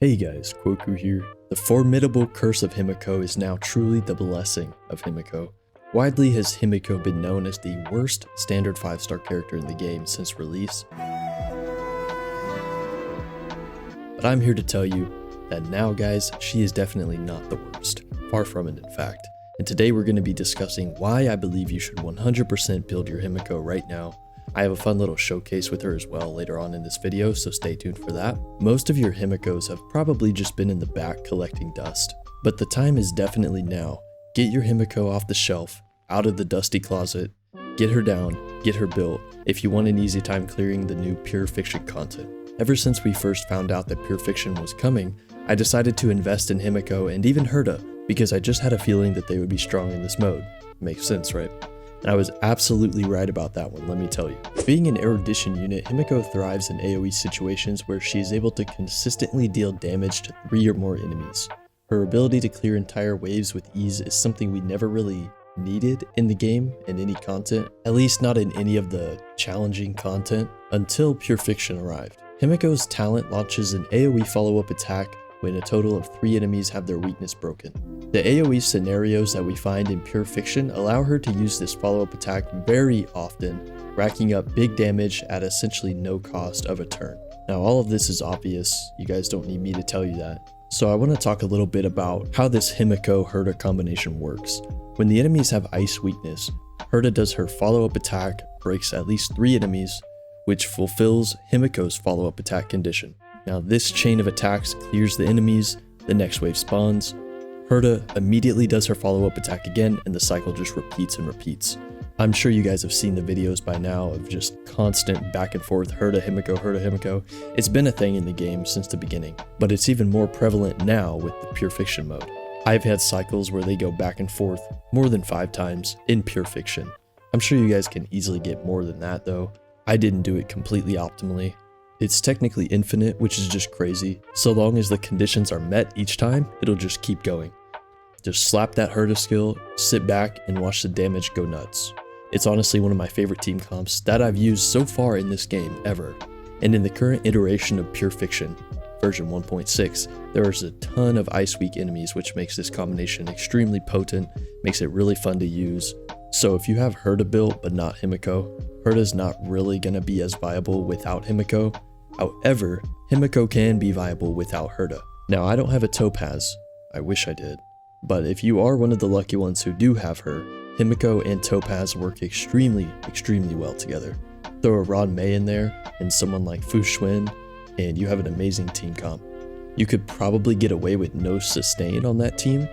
Hey guys, Kuoku here. The formidable curse of Himeko is now truly the blessing of Himeko. Widely has Himeko been known as the worst standard 5-star character in the game since release. But I'm here to tell you that now guys, she is definitely not the worst. Far from it in fact. And today we're going to be discussing why I believe you should 100% build your Himeko right now. I have a fun little showcase with her as well later on in this video, so stay tuned for that. Most of your Himekos have probably just been in the back collecting dust, but the time is definitely now. Get your Himeko off the shelf, out of the dusty closet, get her down, get her built, if you want an easy time clearing the new Pure Fiction content. Ever since we first found out that Pure Fiction was coming, I decided to invest in Himeko and even Herta, because I just had a feeling that they would be strong in this mode. Makes sense, right? And I was absolutely right about that one, let me tell you. Being an Erudition unit, Himeko thrives in AoE situations where she is able to consistently deal damage to 3 or more enemies. Her ability to clear entire waves with ease is something we never really needed in the game in any content, at least not in any of the challenging content, until Pure Fiction arrived. Himeko's talent launches an AoE follow-up attack when a total of 3 enemies have their weakness broken. The AoE scenarios that we find in Pure Fiction allow her to use this follow-up attack very often, racking up big damage at essentially no cost of a turn. Now all of this is obvious, you guys don't need me to tell you that. So I want to talk a little bit about how this Himeko-Herta combination works. When the enemies have ice weakness, Herta does her follow-up attack, breaks at least 3 enemies, which fulfills Himeko's follow-up attack condition. Now this chain of attacks clears the enemies, the next wave spawns, Herta immediately does her follow-up attack again, and the cycle just repeats and repeats. I'm sure you guys have seen the videos by now of just constant back and forth Herta Himeko, Herta Himeko. It's been a thing in the game since the beginning, but it's even more prevalent now with the Pure Fiction mode. I've had cycles where they go back and forth more than 5 times in Pure Fiction. I'm sure you guys can easily get more than that though. I didn't do it completely optimally. It's technically infinite, which is just crazy. So long as the conditions are met each time, it'll just keep going. Just slap that Herta skill, sit back, and watch the damage go nuts. It's honestly one of my favorite team comps that I've used so far in this game ever. And in the current iteration of Pure Fiction, version 1.6, there is a ton of ice weak enemies, which makes this combination extremely potent, makes it really fun to use. So if you have Herta built but not Himeko, Herta's not really going to be as viable without Himeko. However, Himeko can be viable without Herta. Now I don't have a Topaz, I wish I did, but if you are one of the lucky ones who do have her, Himeko and Topaz work extremely well together. Throw a Ron Mei in there and someone like Fu Xuan, and you have an amazing team comp. You could probably get away with no sustain on that team,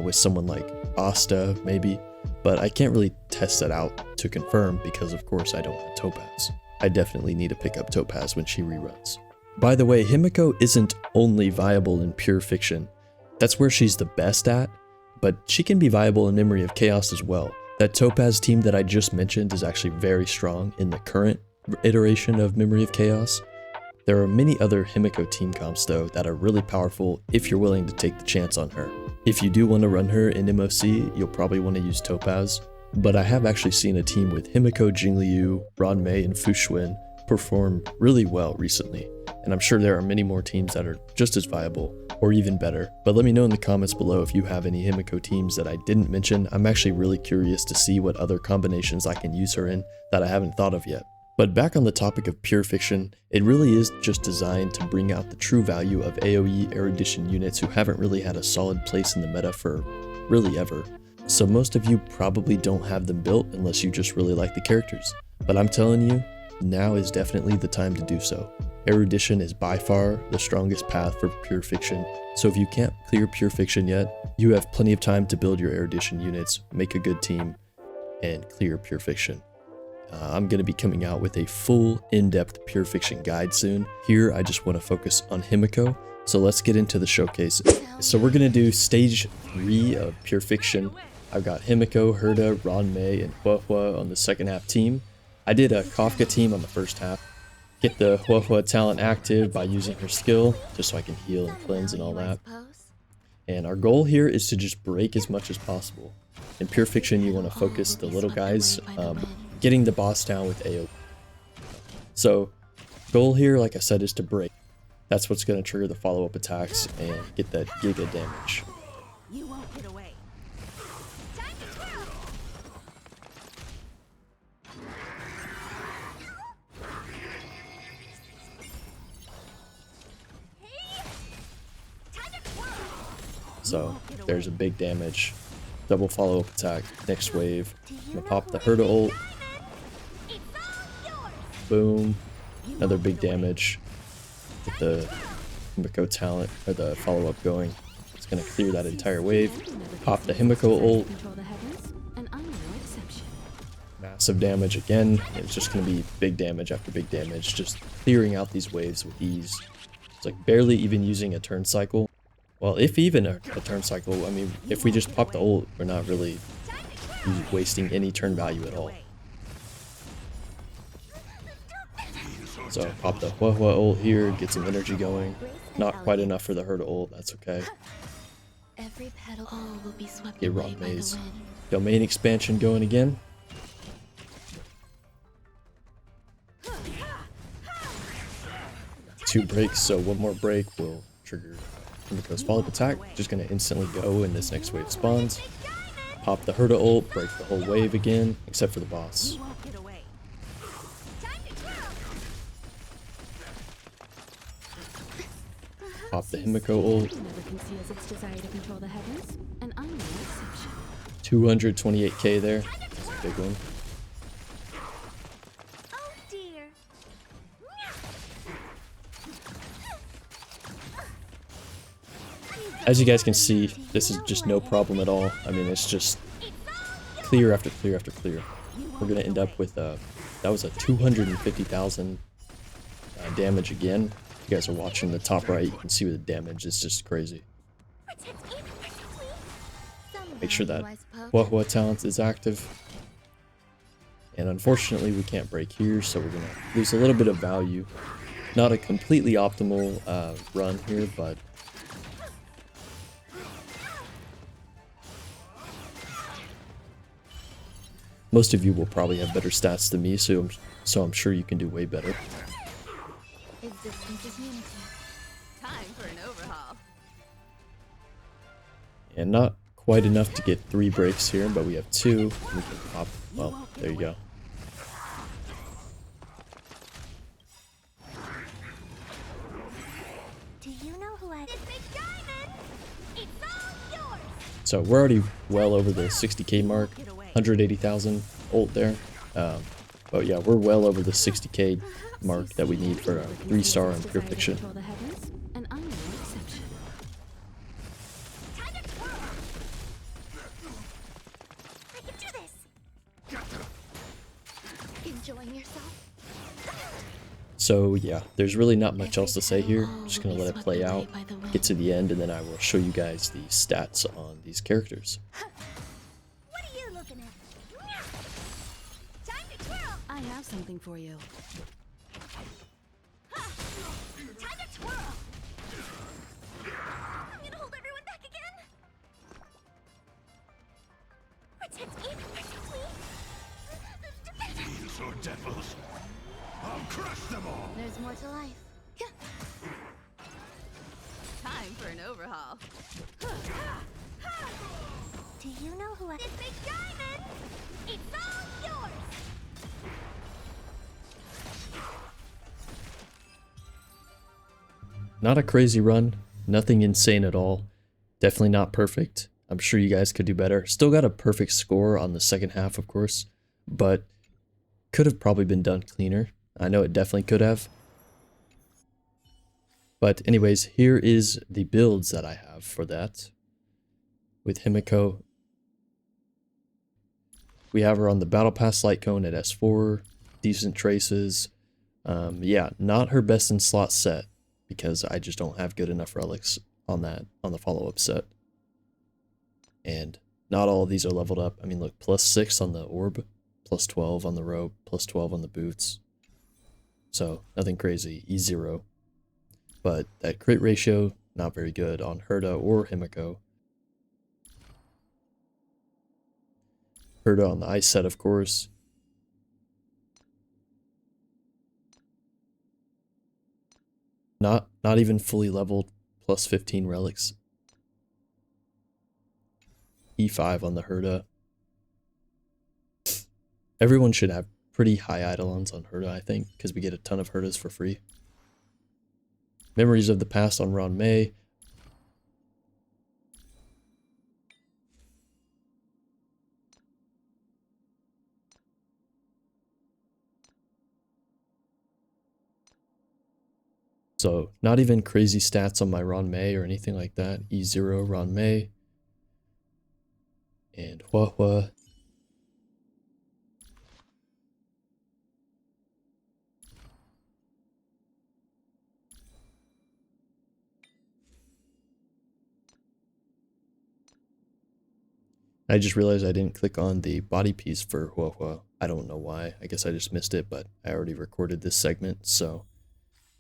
with someone like Asta maybe, but I can't really test that out to confirm because of course I don't have Topaz. I definitely need to pick up Topaz when she reruns. By the way, Himeko isn't only viable in Pure Fiction. That's where she's the best at, but she can be viable in Memory of Chaos as well. That Topaz team that I just mentioned is actually very strong in the current iteration of Memory of Chaos. There are many other Himeko team comps though that are really powerful if you're willing to take the chance on her. If you do want to run her in MOC, you'll probably want to use Topaz. But I have actually seen a team with Himeko, Jingliu, Ron Mei, and Fu Xuan perform really well recently, and I'm sure there are many more teams that are just as viable, or even better. But let me know in the comments below if you have any Himeko teams that I didn't mention. I'm actually really curious to see what other combinations I can use her in that I haven't thought of yet. But back on the topic of Pure Fiction, it really is just designed to bring out the true value of AoE Erudition units who haven't really had a solid place in the meta for really ever. So most of you probably don't have them built unless you just really like the characters. But I'm telling you, now is definitely the time to do so. Erudition is by far the strongest path for Pure Fiction, so if you can't clear Pure Fiction yet, you have plenty of time to build your Erudition units, make a good team, and clear Pure Fiction. I'm going to be coming out with a full, in-depth Pure Fiction guide soon. Here, I just want to focus on Himeko, so let's get into the showcase. So we're going to do stage 3 of Pure Fiction. I've got Himeko, Herta, Ron Mei, and Huohua on the second half team. I did a Kafka team on the first half. Get the Huohua talent active by using her skill, just so I can heal and cleanse and all that. And our goal here is to just break as much as possible. In Pure Fiction, you want to focus the little guys, getting the boss down with AoE. So, goal here, like I said, is to break. That's what's going to trigger the follow-up attacks and get that giga damage. You won't get away. Time to twirl. Hey. Time to twirl. So there's a big damage. Double follow-up attack. Next wave. I'm gonna pop the Herta ult. Boom. Another big damage. Get the Himeko talent, or the follow-up going. It's gonna clear that entire wave. Pop the Himeko ult. Massive damage again. It's just gonna be big damage after big damage, just clearing out these waves with ease. It's like barely even using a turn cycle. Well, if even a turn cycle, I mean, if we just pop the ult, we're not really wasting any turn value at all. So pop the Hua ult here, get some energy going. Not quite enough for the Herta ult, that's okay. Every petal will be swept Get away Rock by the Maze. wind. Domain expansion going again. Two breaks, so one more break will trigger Himeko's follow-up attack. Just gonna instantly go when this next wave spawns. Pop the Herta ult, break the whole wave again, except for the boss. You won't get away. Time to twirl. Pop the Himeko ult. Never conceals its desire to control the heavens, and I'm no exception. 228k there. That's a big one. Oh dear. As you guys can see, this is just no problem at all. I mean, it's just clear after clear after clear. We're gonna end up with that was a 250,000 damage again. You guys are watching the top right, you can see the damage is just crazy. Make sure that Hua talent is active. And unfortunately we can't break here, so we're gonna lose a little bit of value. Not a completely optimal run here, but most of you will probably have better stats than me, so I'm sure you can do way better. Existence is unity. Time for an overhaul. And not quite enough to get 3 breaks here, but we have 2. We can pop. Well, there you go. Do you know who I... It's big diamond. It's all yours. So we're already well over the 60k mark, 180,000 ult there. But yeah, we're well over the 60k mark that we need for a 3-star in Pure Fiction. Enjoying yourself? So yeah, there's really not much else to say here. Just gonna let it play out, get to the end, and then I will show you guys the stats on these characters. What are you looking at? Time to twirl. I have something for you. Time to twirl. I'm gonna hold everyone back again. Protect me, These are devils. I'll crush them all. There's more to life. Time for an overhaul. Do you know who I... This big diamond! It's all yours! Not a crazy run, nothing insane at all. Definitely not perfect. I'm sure you guys could do better. Still got a perfect score on the second half, of course, but could have probably been done cleaner. I know it definitely could have. But anyways, here is the builds that I have for that. With Himeko, we have her on the Battle Pass Light Cone at S4, decent traces. Yeah, not her best in slot set, because I just don't have good enough relics on the follow-up set. And not all of these are leveled up. I mean, look, +6 on the orb, +12 on the robe, +12 on the boots. So nothing crazy, E0. But that crit ratio, not very good on Herta or Himeko. Herta on the ice set, of course. Not even fully leveled, plus 15 relics. E5 on the Herta. Everyone should have pretty high Eidolons on Herta, I think, because we get a ton of Hertas for free. Memories of the Past on Ron May. So, not even crazy stats on my Ron May or anything like that. E0 Ron May. And Hua. I just realized I didn't click on the body piece for Hua. I don't know why. I guess I just missed it, but I already recorded this segment, so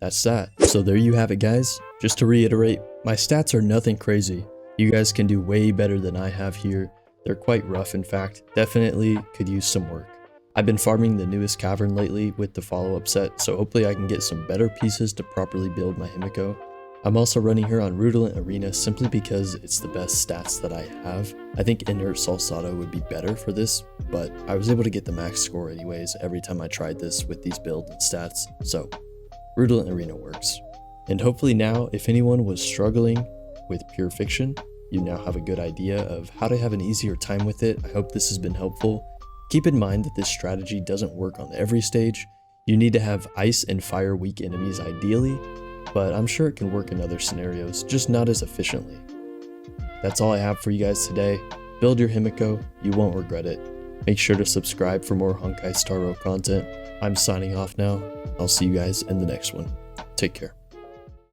that's that. So there you have it, guys. Just to reiterate, my stats are nothing crazy. You guys can do way better than I have here. They're quite rough, in fact. Definitely could use some work. I've been farming the newest cavern lately with the follow-up set, so hopefully I can get some better pieces to properly build my Himeko. I'm also running her on Rudolent Arena simply because it's the best stats that I have. I think Inert Salsado would be better for this, but I was able to get the max score anyways every time I tried this with these builds and stats, so Rudolent Arena works. And hopefully now, if anyone was struggling with Pure Fiction, you now have a good idea of how to have an easier time with it. I hope this has been helpful. Keep in mind that this strategy doesn't work on every stage. You need to have ice and fire weak enemies ideally, but I'm sure it can work in other scenarios, just not as efficiently. That's all I have for you guys today. Build your Himeko, you won't regret it. Make sure to subscribe for more Honkai Star Rail content. I'm signing off now. I'll see you guys in the next one. Take care.